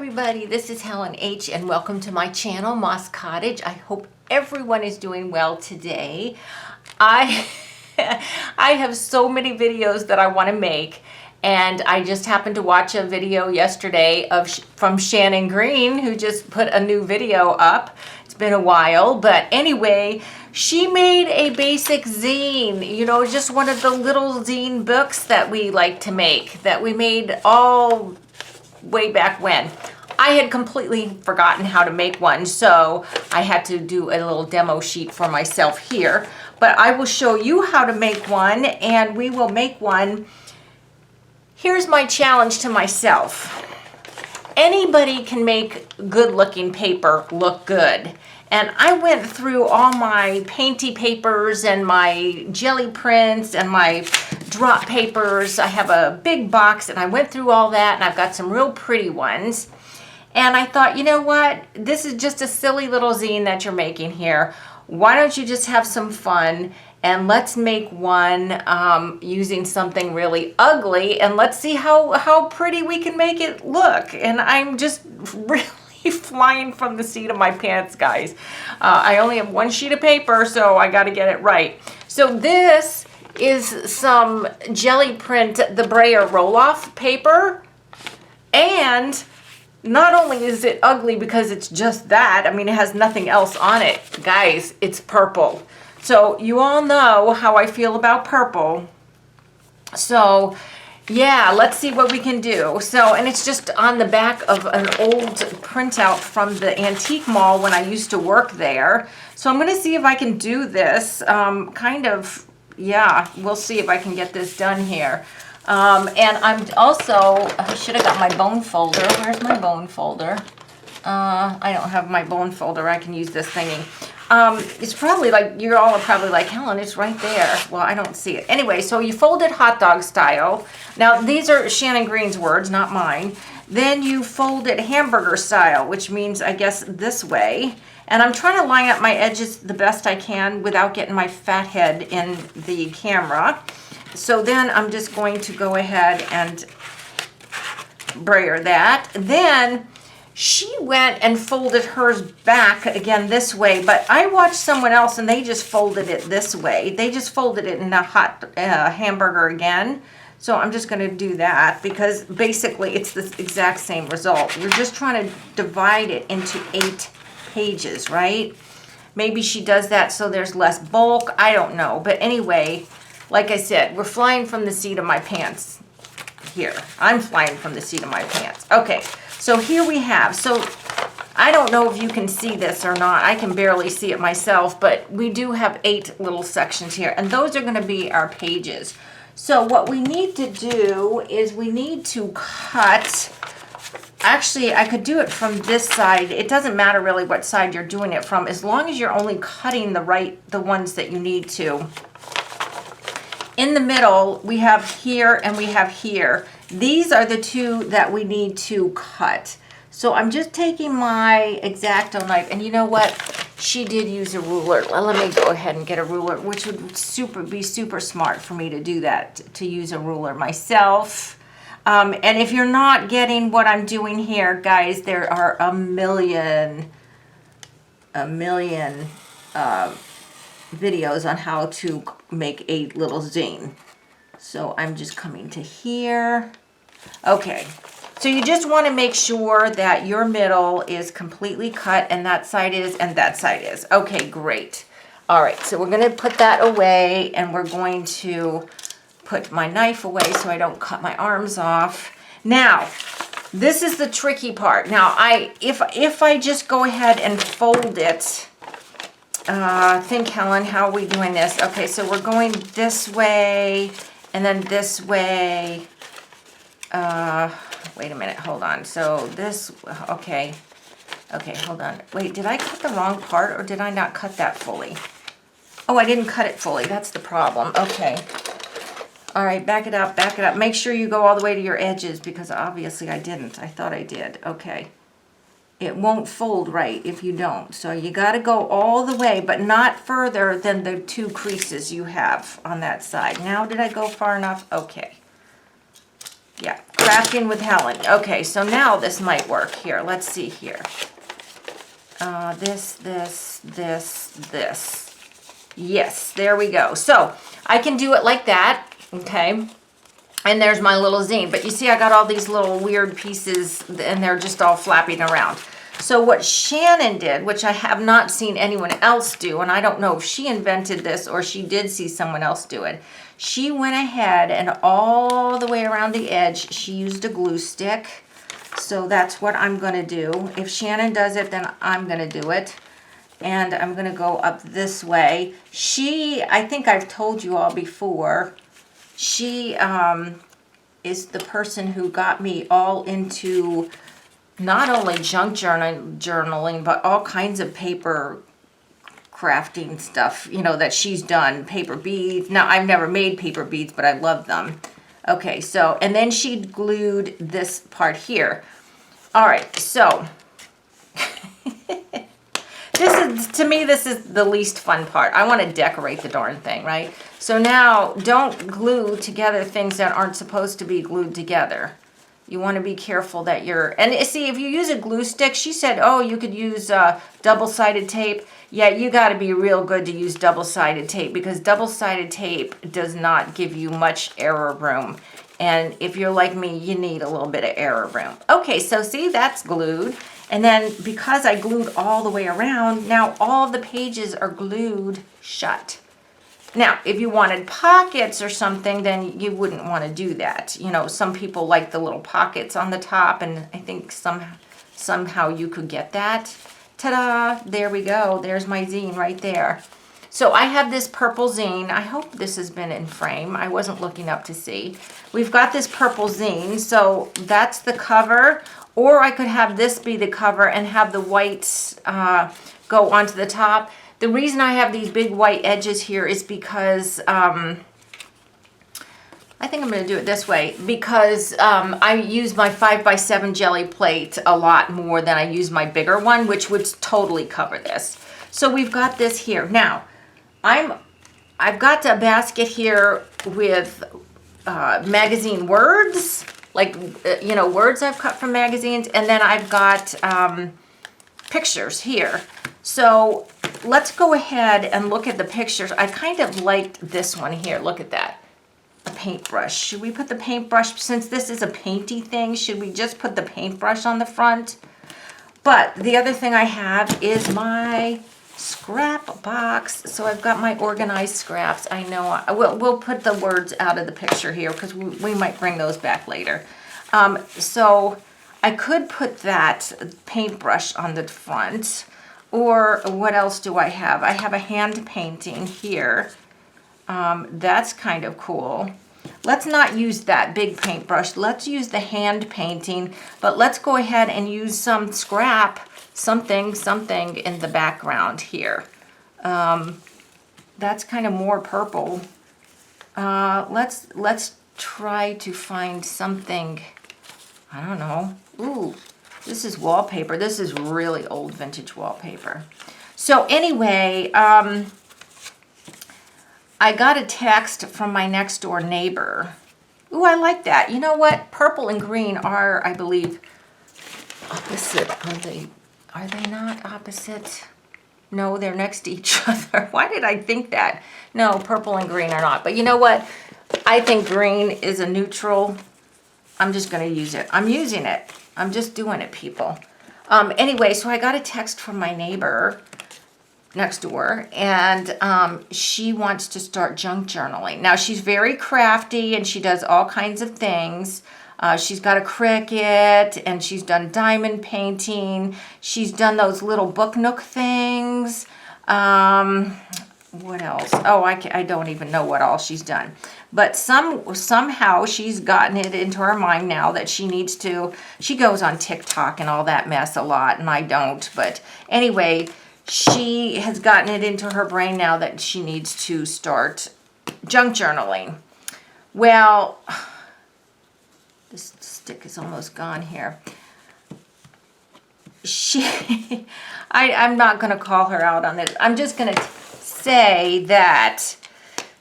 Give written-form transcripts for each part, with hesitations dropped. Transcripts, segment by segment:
everybody, this is Helen H. and welcome to my channel, Moss Cottage. I hope everyone is doing well today. I have so many videos that I want to make, and I just happened to watch a video yesterday from Shannon Green, who just put a new video up. It's been a while, but anyway, she made a basic zine, you know, just one of the little zine books that we like to make, that we made all way back when. I had completely forgotten how to make one, so I had to do a little demo sheet for myself here. But I will show you how to make one, and we will make one. Here's my challenge to myself. Anybody can make good-looking paper look good. And I went through all my painty papers and my jelly prints and my drop papers. I have a big box, and I went through all that, and I've got some real pretty ones. And I thought, you know what? This is just a silly little zine that you're making here. Why don't you just have some fun, and let's make one using something really ugly, and let's see how pretty we can make it look. And I'm just really flying from the seat of my pants, guys. I only have one sheet of paper, so I got to get it right. So this is some jelly print, the Brayer roll-off paper, and not only is it ugly because it's just that, I mean, it has nothing else on it. Guys, it's purple. So you all know how I feel about purple. So yeah, let's see what we can do. So, and it's just on the back of an old printout from the antique mall when I used to work there. So I'm going to see if I can do this. Yeah, we'll see if I can get this done here. And I'm also, I should have got my bone folder. Where's my bone folder? I don't have my bone folder. I can use this thingy. It's probably like, you're all probably like, Helen, it's right there. Well, I don't see it. Anyway, so you fold it hot dog style. Now, these are Shannon Green's words, not mine. Then you fold it hamburger style, which means, I guess, this way. And I'm trying to line up my edges the best I can without getting my fat head in the camera. So then I'm just going to go ahead and brayer that. Then she went and folded hers back again this way, but I watched someone else and they just folded it this way. They just folded it in a hot hamburger again. So I'm just going to do that because basically it's the exact same result. We're just trying to divide it into 8 pages, right? Maybe she does that so there's less bulk. I don't know. But anyway, like I said, we're flying from the seat of my pants here. I'm flying from the seat of my pants. Okay. So here we have, so I don't know if you can see this or not. I can barely see it myself, but we do have 8 little sections here, and those are going to be our pages. So what we need to do is we need to cut. Actually, I could do it from this side. It doesn't matter really what side you're doing it from, as long as you're only cutting the ones that you need to. In the middle, we have here and we have here. These are the 2 that we need to cut. So I'm just taking my X-Acto knife, and you know what? She did use a ruler. Let me go ahead and get a ruler, which would be super smart for me to do that, to use a ruler myself. And if you're not getting what I'm doing here, guys, there are a million videos on how to make a little zine. So I'm just coming to here. Okay, so you just want to make sure that your middle is completely cut, and that side is, and that side is. Okay, great. All right, so we're going to put that away, and we're going to put my knife away so I don't cut my arms off. Now, this is the tricky part. Now, if I just go ahead and fold it, think, Helen, how are we doing this? Okay, so we're going this way, and then this way. Wait a minute, hold on. So this, okay, hold on. Wait, did I cut the wrong part, or did I not cut that fully? Oh, I didn't cut it fully. That's the problem. Okay. All right, back it up, back it up. Make sure you go all the way to your edges, because obviously I didn't. I thought I did. Okay. It won't fold right if you don't. So you got to go all the way, but not further than the 2 creases you have on that side. Now, did I go far enough? Okay. Yeah, Crafting with Helen. Okay, so now this might work here. Let's see here. This. Yes, there we go. So I can do it like that, okay? And there's my little zine. But you see I got all these little weird pieces and they're just all flapping around. So what Shannon did, which I have not seen anyone else do, and I don't know if she invented this or she did see someone else do it, she went ahead and all the way around the edge, she used a glue stick. So that's what I'm going to do. If Shannon does it, then I'm going to do it. And I'm going to go up this way. I think I've told you all before, she is the person who got me all into not only junk journaling, but all kinds of paper crafting stuff, you know, that she's done. Paper beads. Now, I've never made paper beads, but I love them. Okay, so, and then she glued this part here. All right, so, to me, this is the least fun part. I want to decorate the darn thing, right? So now, don't glue together things that aren't supposed to be glued together. You want to be careful that and see, if you use a glue stick, she said, oh, you could use double-sided tape. Yeah, you got to be real good to use double-sided tape because double-sided tape does not give you much error room. And if you're like me, you need a little bit of error room. Okay, so see, that's glued. And then because I glued all the way around, now all the pages are glued shut. Now, if you wanted pockets or something, then you wouldn't want to do that. You know, some people like the little pockets on the top, and I think somehow you could get that. Ta-da! There we go. There's my zine right there. So I have this purple zine. I hope this has been in frame. I wasn't looking up to see. We've got this purple zine, so that's the cover. Or I could have this be the cover and have the whites go onto the top. The reason I have these big white edges here is because, I think I'm going to do it this way, because I use my 5x7 jelly plate a lot more than I use my bigger one, which would totally cover this. So we've got this here. Now, I've got a basket here with magazine words, like, you know, words I've cut from magazines, and then I've got pictures here. So let's go ahead and look at the pictures. I kind of liked this one here. Look at that. A paintbrush. Should we put the paintbrush, since this is a painty thing, should we just put the paintbrush on the front? But the other thing I have is my scrap box. So I've got my organized scraps. I know we'll put the words out of the picture here because we might bring those back later. So I could put that paintbrush on the front. Or what else do I have? I have a hand painting here. That's kind of cool. Let's not use that big paintbrush. Let's use the hand painting, but let's go ahead and use some scrap, something in the background here. That's kind of more purple. Let's try to find something, I don't know. Ooh. This is wallpaper. This is really old vintage wallpaper. So anyway, I got a text from my next door neighbor. Ooh, I like that. You know what? Purple and green are, I believe, opposite. Are they not opposite? No, they're next to each other. Why did I think that? No, purple and green are not. But you know what? I think green is a neutral. I'm just going to use it. I'm using it. I'm just doing it, people. Anyway, so I got a text from my neighbor next door, and she wants to start junk journaling. Now, she's very crafty, and she does all kinds of things. She's got a Cricut, and she's done diamond painting. She's done those little book nook things. What else? Oh, I don't even know what all she's done. But somehow she's gotten it into her mind now that she needs to. She goes on TikTok and all that mess a lot, and I don't. But anyway, she has gotten it into her brain now that she needs to start junk journaling. Well, this stick is almost gone here. I'm not going to call her out on this. I'm just going to say that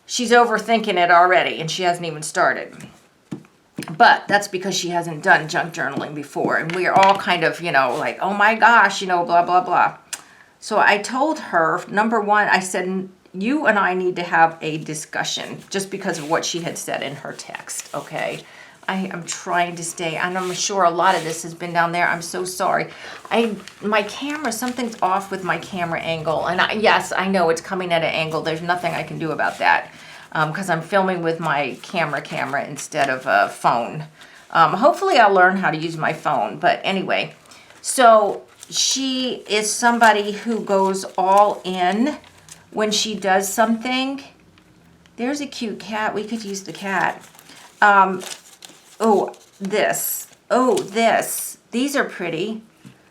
she's overthinking it already, and she hasn't even started. But that's because she hasn't done junk journaling before. And we are all kind of, you know, like, oh my gosh, you know, blah, blah, blah. So I told her, number one, I said, you and I need to have a discussion just because of what she had said in her text, okay? I am trying to stay, and I'm sure a lot of this has been down there. I'm so sorry. My camera, something's off with my camera angle. And yes, I know it's coming at an angle. There's nothing I can do about that because I'm filming with my camera instead of a phone. Hopefully I'll learn how to use my phone. But anyway, so she is somebody who goes all in when she does something. There's a cute cat. We could use the cat. Oh, this. Oh, this. These are pretty.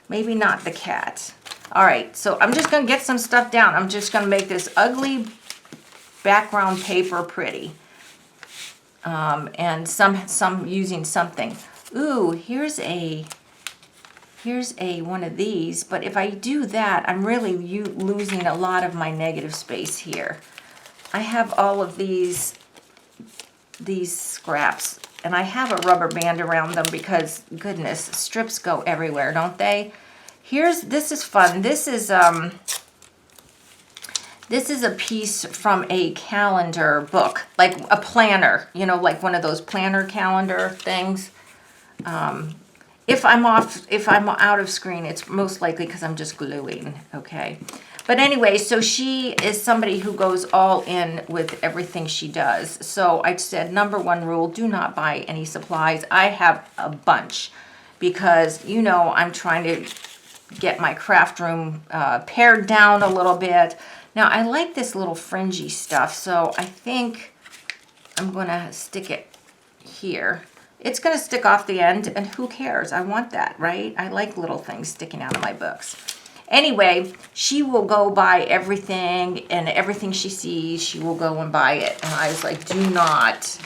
Maybe not the cat. All right, so I'm just going to get some stuff down. I'm just going to make this ugly background paper pretty. And some using something. Ooh, here's a one of these. But if I do that, I'm really losing a lot of my negative space here. I have all of these scraps. And I have a rubber band around them because, goodness, strips go everywhere, don't they? This is fun. This is a piece from a calendar book, like a planner, you know, like one of those planner calendar things. If I'm out of screen, it's most likely because I'm just gluing, okay? But anyway, so she is somebody who goes all in with everything she does. So I said, number one rule, do not buy any supplies. I have a bunch because, you know, I'm trying to get my craft room pared down a little bit. Now, I like this little fringy stuff, so I think I'm going to stick it here. It's going to stick off the end, and who cares? I want that, right? I like little things sticking out of my books. Anyway, she will go buy everything, and everything she sees, she will go and buy it. And I was like, do not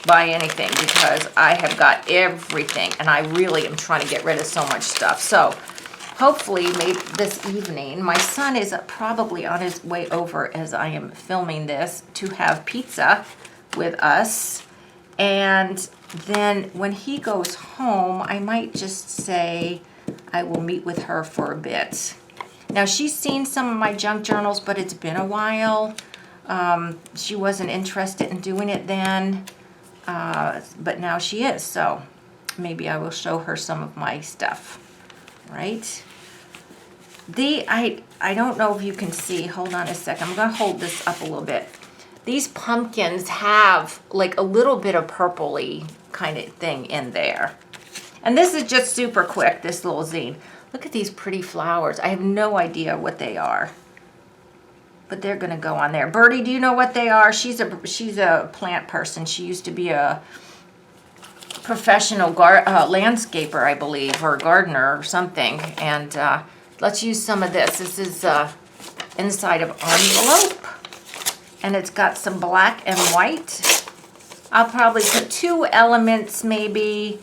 buy anything because I have got everything, and I really am trying to get rid of so much stuff. So hopefully maybe this evening, my son is probably on his way over as I am filming this to have pizza with us. And then when he goes home, I might just say I will meet with her for a bit. Now, she's seen some of my junk journals, but it's been a while. She wasn't interested in doing it then, but now she is. So maybe I will show her some of my stuff, right? I don't know if you can see. Hold on a second. I'm going to hold this up a little bit. These pumpkins have like a little bit of purpley kind of thing in there. And this is just super quick, this little zine. Look at these pretty flowers. I have no idea what they are, but they're going to go on there. Birdie, do you know what they are? She's a plant person. She used to be a professional landscaper, I believe, or gardener or something. And let's use some of this. This is inside of envelope. And it's got some black and white. I'll probably put 2 elements, maybe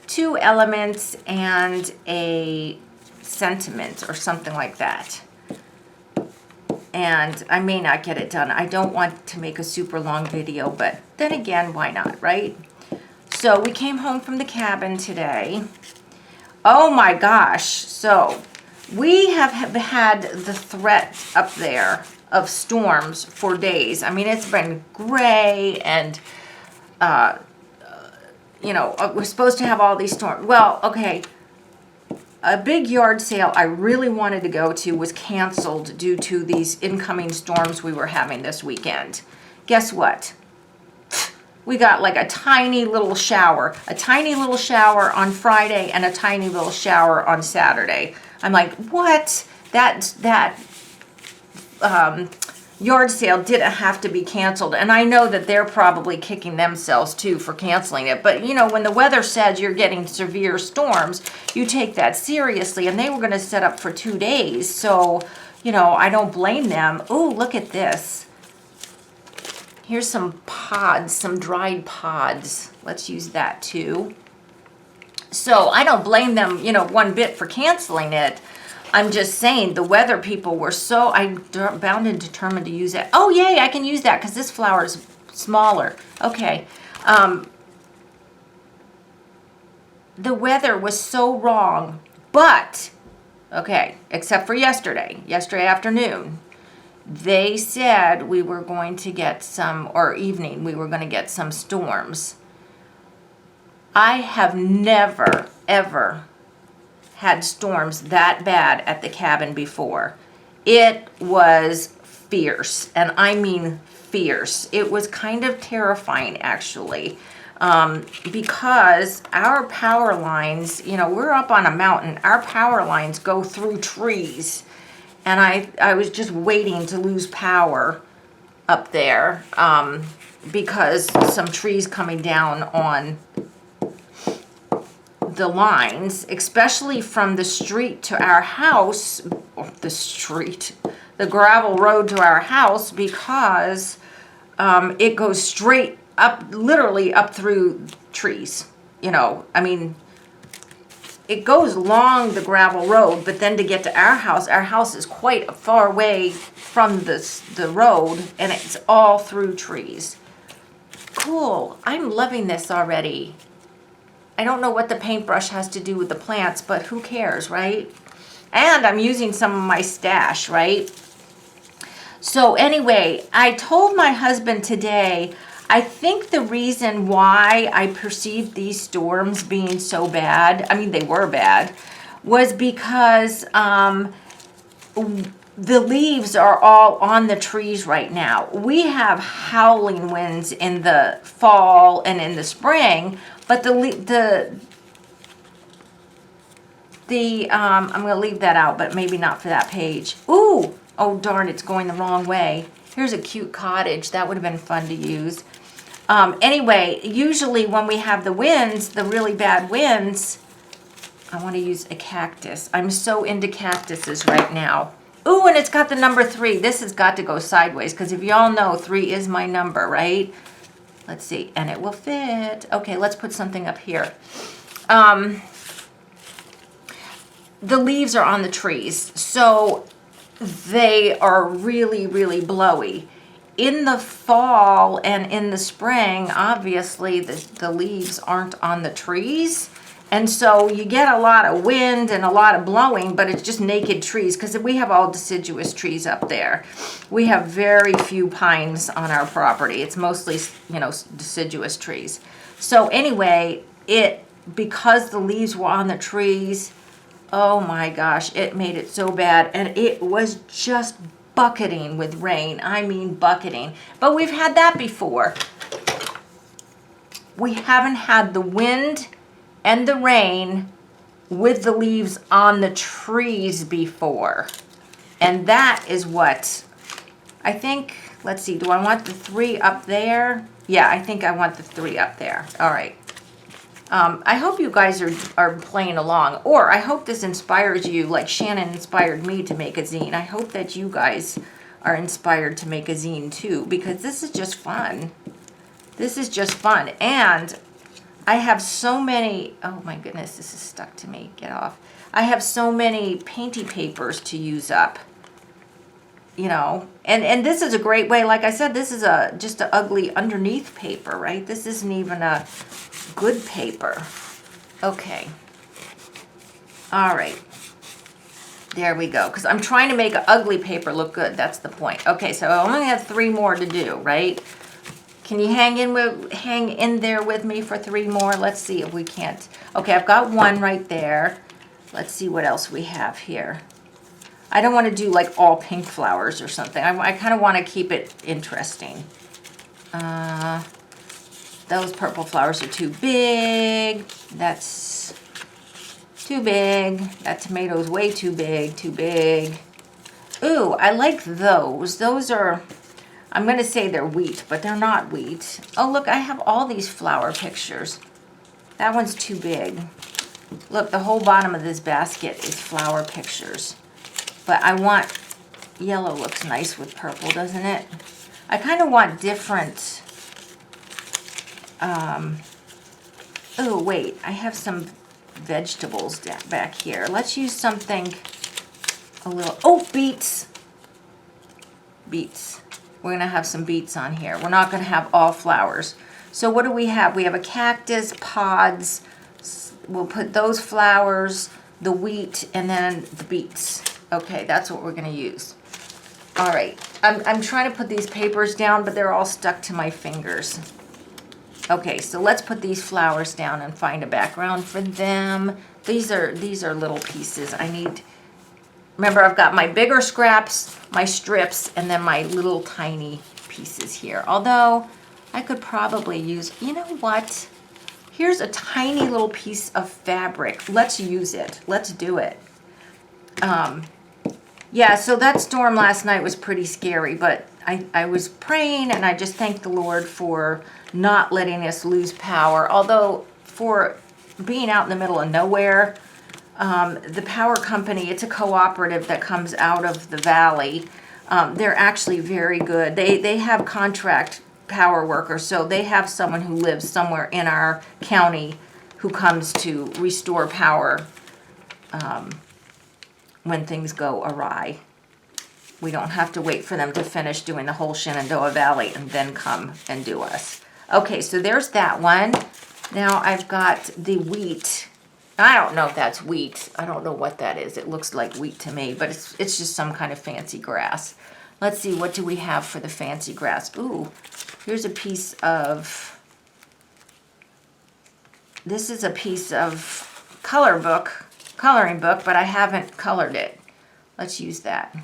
2 elements and a sentiment or something like that. And I may not get it done. I don't want to make a super long video, but then again, why not, right? So we came home from the cabin today. Oh my gosh. So we have had the threat up there of storms for days. I mean, it's been gray and, you know, we're supposed to have all these storms. Well, okay, a big yard sale I really wanted to go to was canceled due to these incoming storms we were having this weekend. Guess what? We got like a tiny little shower on Friday and a tiny little shower on Saturday. I'm like, what? That yard sale didn't have to be canceled. And I know that they're probably kicking themselves too for canceling it. But you know, when the weather says you're getting severe storms, you take that seriously. And they were going to set up for 2 days. So, you know, I don't blame them. Oh, look at this. Here's some pods, some dried pods. Let's use that too. So I don't blame them, you know, one bit for canceling it. I'm just saying the weather people were so, I'm bound and determined to use it. Oh, yay, I can use that because this flower is smaller. Okay. The weather was so wrong, but, okay, except for yesterday afternoon, they said we were going to get some, or evening, we were going to get some storms. I have never, ever had storms that bad at the cabin before. It was fierce, and I mean fierce. It was kind of terrifying, actually. Because our power lines, you know, we're up on a mountain. Our power lines go through trees. And I was just waiting to lose power up there because some trees coming down on the lines, especially from the street to our house, the gravel road to our house, because it goes straight up, literally up through trees. You know, I mean, it goes along the gravel road, but then to get to our house is quite far away from the road, and it's all through trees. Cool. I'm loving this already. I don't know what the paintbrush has to do with the plants, but who cares, right? And I'm using some of my stash, right? So anyway, I told my husband today, I think the reason why I perceived these storms being so bad, I mean, they were bad, was because the leaves are all on the trees right now. We have howling winds in the fall and in the spring, but I'm going to leave that out, but maybe not for that page. Ooh, oh darn, it's going the wrong way. Here's a cute cottage. That would have been fun to use. Anyway, usually when we have the winds, the really bad winds, I want to use a cactus. I'm so into cactuses right now. Ooh, and it's got the number 3. This has got to go sideways, because if y'all know, 3 is my number, right? Let's see, and it will fit. Okay, let's put something up here. The leaves are on the trees, so they are really, really blowy. In the fall and in the spring, obviously the leaves aren't on the trees. And so you get a lot of wind and a lot of blowing, but it's just naked trees, because we have all deciduous trees up there. We have very few pines on our property. It's mostly, you know, deciduous trees. So anyway, because the leaves were on the trees, oh my gosh, it made it so bad. And it was just bucketing with rain. I mean bucketing. But we've had that before. We haven't had the wind and the rain with the leaves on the trees before. And that is what I think. Let's see, do I want the 3 up there? Yeah, I think I want the 3 up there. All right. I hope you guys are playing along, or I hope this inspires you like Shannon inspired me to make a zine. I hope that you guys are inspired to make a zine too, because this is just fun. This is just fun. And I have so many, oh my goodness, this is stuck to me. Get off. I have so many painty papers to use up, you know. And this is a great way, like I said, this is just an ugly underneath paper, right? This isn't even a good paper. Okay. All right. There we go. Because I'm trying to make an ugly paper look good. That's the point. Okay, so I only have 3 more to do, right? Can you hang in there with me for 3 more? Let's see if we can't. Okay, I've got 1 right there. Let's see what else we have here. I don't want to do like all pink flowers or something. I kind of want to keep it interesting. Those purple flowers are too big. That's too big. That tomato's way too big, too big. Ooh, I like those. Those are, I'm going to say they're wheat, but they're not wheat. Oh, look, I have all these flower pictures. That one's too big. Look, the whole bottom of this basket is flower pictures. But I want, yellow looks nice with purple, doesn't it? I kind of want different, oh, wait, I have some vegetables back here. Let's use something a little, oh, beets. Beets. We're going to have some beets on here. We're not going to have all flowers. So what do we have? We have a cactus, pods. We'll put those flowers, the wheat, and then the beets. Okay, that's what we're gonna use. All right, I'm trying to put these papers down, but they're all stuck to my fingers. Okay, so let's put these flowers down and find a background for them. These are little pieces. Remember, I've got my bigger scraps, my strips, and then my little tiny pieces here. Although, I could probably use, you know what? Here's a tiny little piece of fabric. Let's use it. Let's do it. Yeah, so that storm last night was pretty scary, but I was praying and I just thanked the Lord for not letting us lose power. Although for being out in the middle of nowhere, the power company, it's a cooperative that comes out of the valley. They're actually very good. They have contract power workers, so they have someone who lives somewhere in our county who comes to restore power when things go awry. We don't have to wait for them to finish doing the whole Shenandoah Valley and then come and do us. Okay, so there's that one. Now I've got the wheat. I don't know if that's wheat. I don't know what that is. It looks like wheat to me, but it's just some kind of fancy grass. Let's see, what do we have for the fancy grass? Ooh, here's a piece of, this is a piece of coloring book, but I haven't colored it. Let's use that.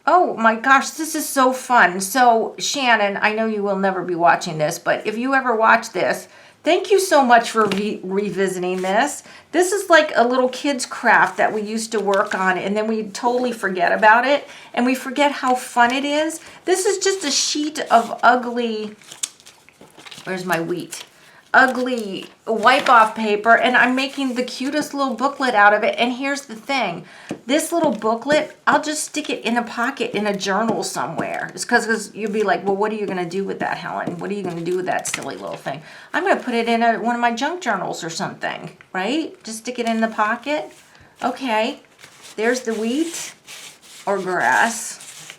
Oh my gosh, this is so fun. So Shannon, I know you will never be watching this, but if you ever watch this, thank you so much for revisiting this. This is like a little kid's craft that we used to work on, and then we totally forget about it, and we forget how fun it is. This is just a sheet of ugly, where's my wheat? Ugly wipe-off paper, and I'm making the cutest little booklet out of it. And here's the thing. This little booklet, I'll just stick it in a pocket in a journal somewhere. It's because you'll be like, well, what are you going to do with that, Helen? What are you going to do with that silly little thing? I'm going to put it in one of my junk journals or something, right? Just stick it in the pocket. Okay, there's the wheat or grass.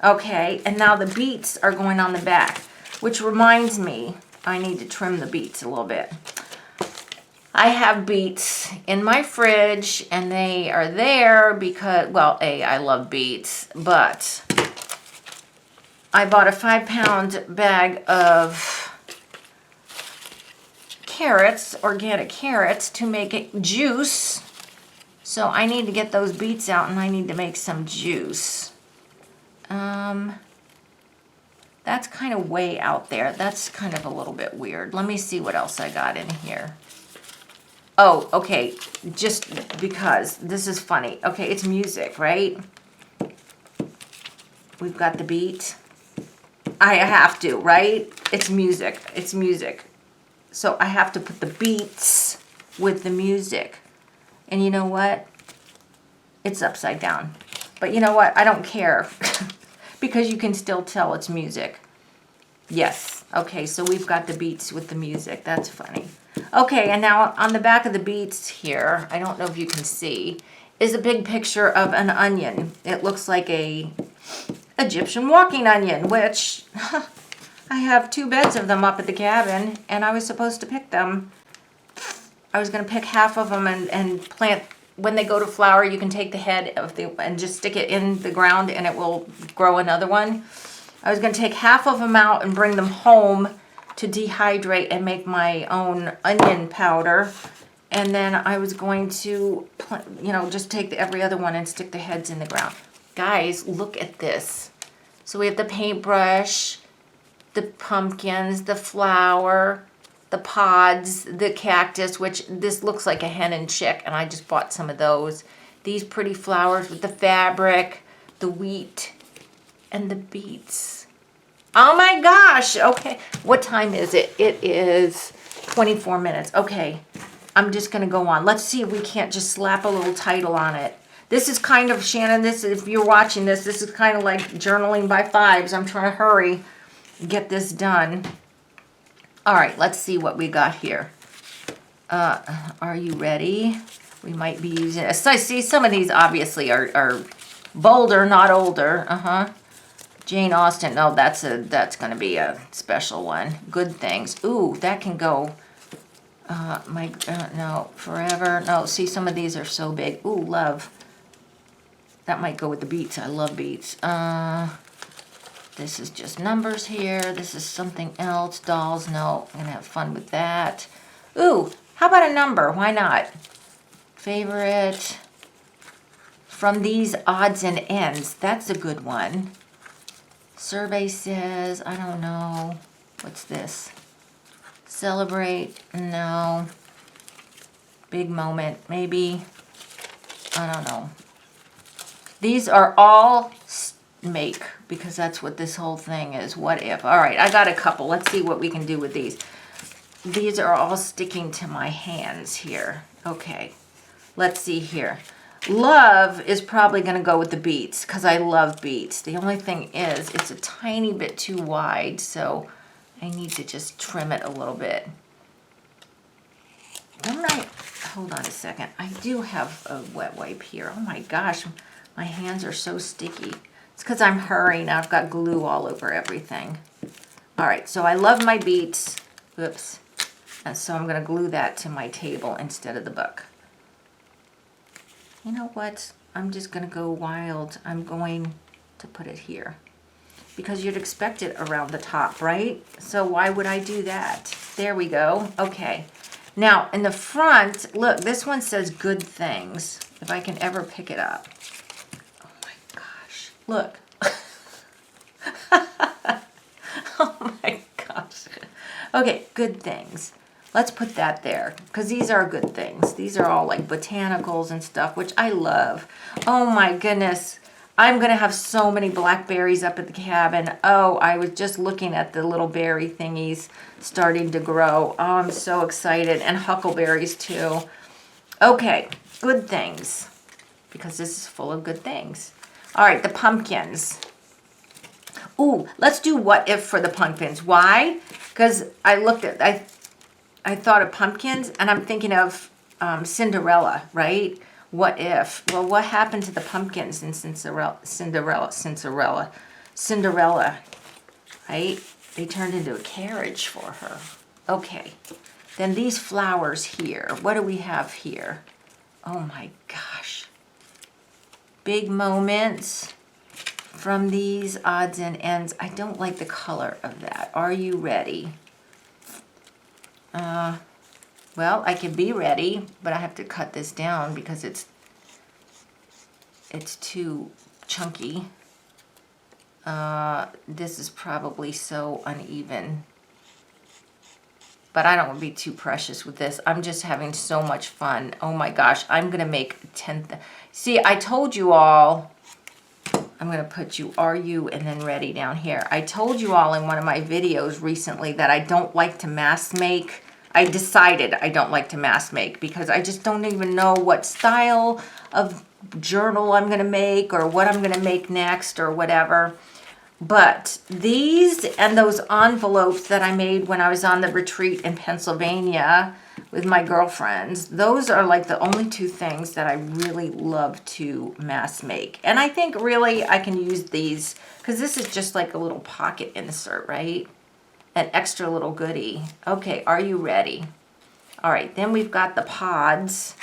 Okay, and now the beets are going on the back, which reminds me, I need to trim the beets a little bit. I have beets in my fridge, and they are there because, well, I love beets, but I bought a 5-pound bag of carrots, organic carrots, to make it juice. So I need to get those beets out, and I need to make some juice. That's kind of way out there. That's kind of a little bit weird. Let me see what else I got in here. Oh, okay, just because this is funny. Okay, it's music, right? We've got the beat. I have to, right? It's music. It's music. So I have to put the beats with the music. And you know what? It's upside down. But you know what? I don't care. Because you can still tell it's music. Yes. Okay, so we've got the beats with the music. That's funny. Okay, and now on the back of the beets here, I don't know if you can see, is a big picture of an onion. It looks like a Egyptian walking onion, which I have 2 beds of them up at the cabin, and I was supposed to pick them. I was going to pick half of them and plant. When they go to flower, you can take the head and just stick it in the ground, and it will grow another one. I was going to take half of them out and bring them home to dehydrate and make my own onion powder. And then I was going to, just take every other one and stick the heads in the ground. Guys, look at this. So we have the paintbrush, the pumpkins, the flower, the pods, the cactus, which this looks like a hen and chick, and I just bought some of those. These pretty flowers with the fabric, the wheat, and the beets. Oh my gosh, okay. What time is it? It is 24 minutes. Okay, I'm just gonna go on. Let's see if we can't just slap a little title on it. This is kind of, Shannon, if you're watching this is kind of like journaling by 5s. I'm trying to hurry and get this done. All right, let's see what we got here. Are you ready? We might be using it. So I see some of these obviously are bolder, not older. Jane Austen. No, that's going to be a special one. Good things. Ooh, that can go. No, forever. No, see, some of these are so big. Ooh, love. That might go with the beets. I love beets. This is just numbers here. This is something else. Dolls. No, I'm going to have fun with that. Ooh, how about a number? Why not? Favorite. From these odds and ends. That's a good one. Survey says, I don't know. What's this? Celebrate. No. Big moment. Maybe. I don't know. These are all make, because that's what this whole thing is. What if? All right, I got a couple. Let's see what we can do with these. These are all sticking to my hands here. Okay, let's see here. Love is probably going to go with the beets, because I love beets. The only thing is, it's a tiny bit too wide, so I need to just trim it a little bit. Hold on a second. I do have a wet wipe here. Oh my gosh, my hands are so sticky. It's because I'm hurrying. I've got glue all over everything. All right, so I love my beets. Oops. And so I'm going to glue that to my table instead of the book. You know what? I'm just going to go wild. I'm going to put it here. Because you'd expect it around the top, right? So why would I do that? There we go. Okay. Now, in the front, look, this one says good things. If I can ever pick it up. Oh my gosh. Look. Oh my gosh. Okay, good things. Let's put that there, because these are good things. These are all like botanicals and stuff, which I love. Oh my goodness. I'm going to have so many blackberries up at the cabin. Oh, I was just looking at the little berry thingies starting to grow. Oh, I'm so excited. And huckleberries too. Okay, good things, because this is full of good things. All right, the pumpkins. Ooh, let's do what if for the pumpkins. Why? Because I thought of pumpkins, and I'm thinking of Cinderella, right? What if? Well, what happened to the pumpkins in Cinderella, right? They turned into a carriage for her. Okay. Then these flowers here. What do we have here? Oh my gosh. Big moments from these odds and ends. I don't like the color of that. Are you ready? Well, I can be ready, but I have to cut this down because it's too chunky. This is probably so uneven. But I don't want to be too precious with this. I'm just having so much fun. Oh my gosh, I'm going to make 10. See, I told you all, I'm going to put you, are you, and then ready down here. I told you all in one of my videos recently that I don't like to mass make. I decided I don't like to mass make because I just don't even know what style of journal I'm going to make or what I'm going to make next or whatever. But these and those envelopes that I made when I was on the retreat in Pennsylvania with my girlfriends, those are like the only two things that I really love to mass make. And I think really I can use these because this is just like a little pocket insert, right? An extra little goodie. Okay, are you ready? All right, then we've got the pods.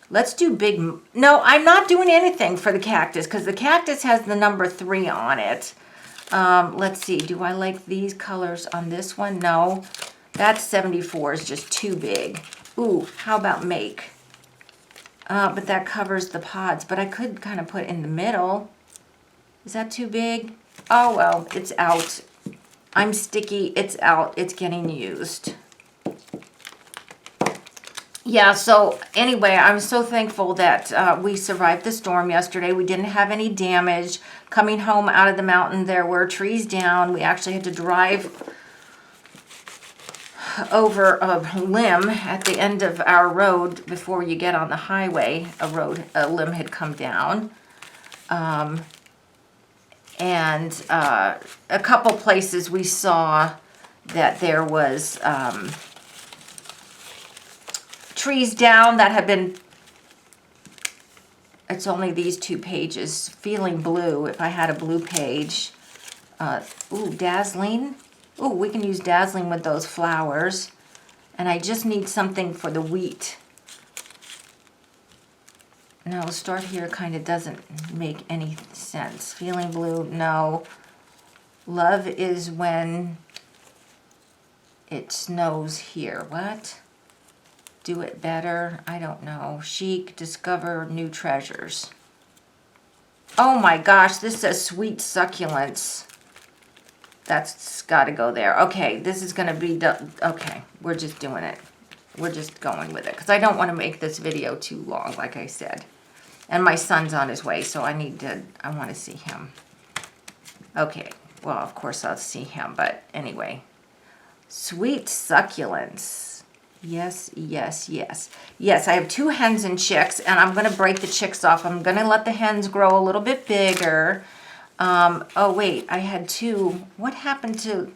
Let's do big. No, I'm not doing anything for the cactus because the cactus has the number 3 on it. Let's see. Do I like these colors on this one? No. That 74 is just too big. Ooh, how about make? But that covers the pods. But I could kind of put in the middle. Is that too big? Oh, well, it's out. I'm sticky. It's out. It's getting used. Yeah, so anyway, I'm so thankful that we survived the storm yesterday. We didn't have any damage. Coming home out of the mountain, there were trees down. We actually had to drive over a limb at the end of our road before you get on the highway. A limb had come down. And a couple places we saw that there was trees down that had been it's only these 2 pages. Feeling Blue, if I had a blue page. Ooh, Dazzling. Ooh, we can use Dazzling with those flowers. And I just need something for the wheat. No, Start Here kind of doesn't make any sense. Feeling Blue, no. Love is When It Snows Here. What? Do It Better. I don't know. Chic. Discover New Treasures. Oh my gosh, this says Sweet Succulents. That's got to go there. Okay, this is going to be done. Okay, we're just doing it. We're just going with it. Because I don't want to make this video too long, like I said. And my son's on his way, so I want to see him. Okay, well, of course I'll see him, but anyway. Sweet Succulents. Yes, yes, yes. Yes, I have 2 hens and chicks, and I'm going to break the chicks off. I'm going to let the hens grow a little bit bigger. Oh, wait, I had 2. What happened to...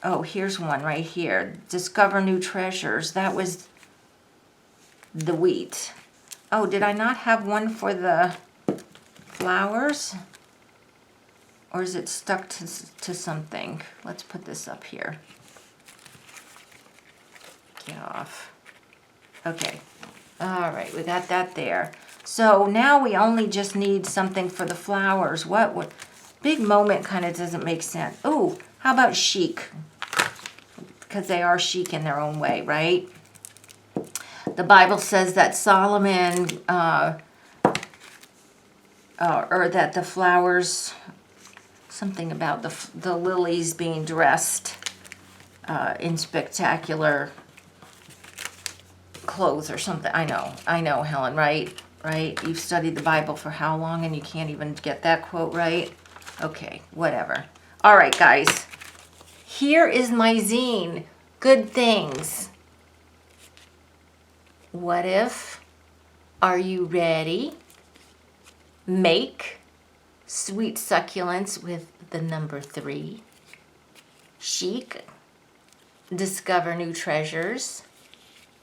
Oh, here's one right here. Discover New Treasures. That was the wheat. Oh, did I not have one for the flowers? Or is it stuck to something? Let's put this up here. Get off. Okay. All right, we got that there. So now we only just need something for the flowers. What Big Moment kind of doesn't make sense. Oh, how about chic? Because they are chic in their own way, right? The Bible says that Solomon, or that the flowers, something about the lilies being dressed in spectacular clothes or something. I know, Helen, right? Right? You've studied the Bible for how long and you can't even get that quote right? Okay, whatever. All right, guys. Here is my zine, Good Things. What if? Are you ready? Make Sweet Succulents with the number 3. Chic. Discover New Treasures.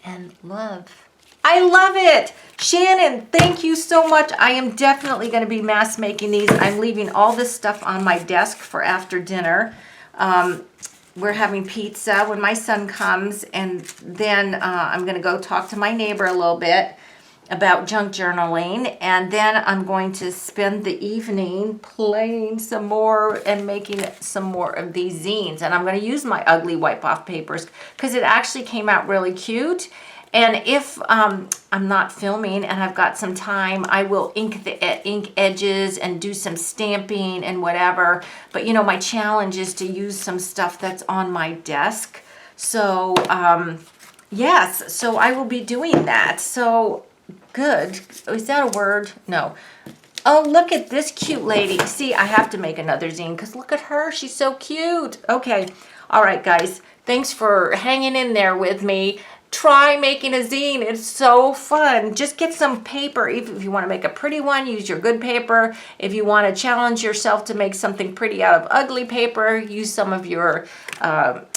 And love. I love it! Shannon, thank you so much. I am definitely going to be mass making these. I'm leaving all this stuff on my desk for after dinner. We're having pizza when my son comes, and then I'm going to go talk to my neighbor a little bit about junk journaling, and then I'm going to spend the evening playing some more and making some more of these zines. And I'm going to use my ugly wipe-off papers because it actually came out really cute. And if I'm not filming and I've got some time, I will ink the ink edges and do some stamping and whatever. But you know, my challenge is to use some stuff that's on my desk. So yes, so I will be doing that. So good. Is that a word? No. Oh, look at this cute lady. See, I have to make another zine because look at her. She's so cute. Okay. All right, guys. Thanks for hanging in there with me. Try making a zine. It's so fun. Just get some paper. If you want to make a pretty one, use your good paper. If you want to challenge yourself to make something pretty out of ugly paper, use some of your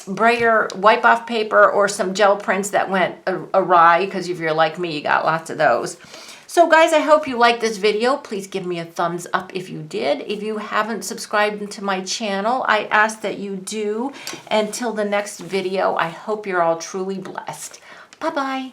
Brayer wipe-off paper or some gel prints that went awry, because if you're like me, you got lots of those. So guys, I hope you liked this video. Please give me a thumbs up if you did. If you haven't subscribed to my channel, I ask that you do. Until the next video, I hope you're all truly blessed. Bye-bye.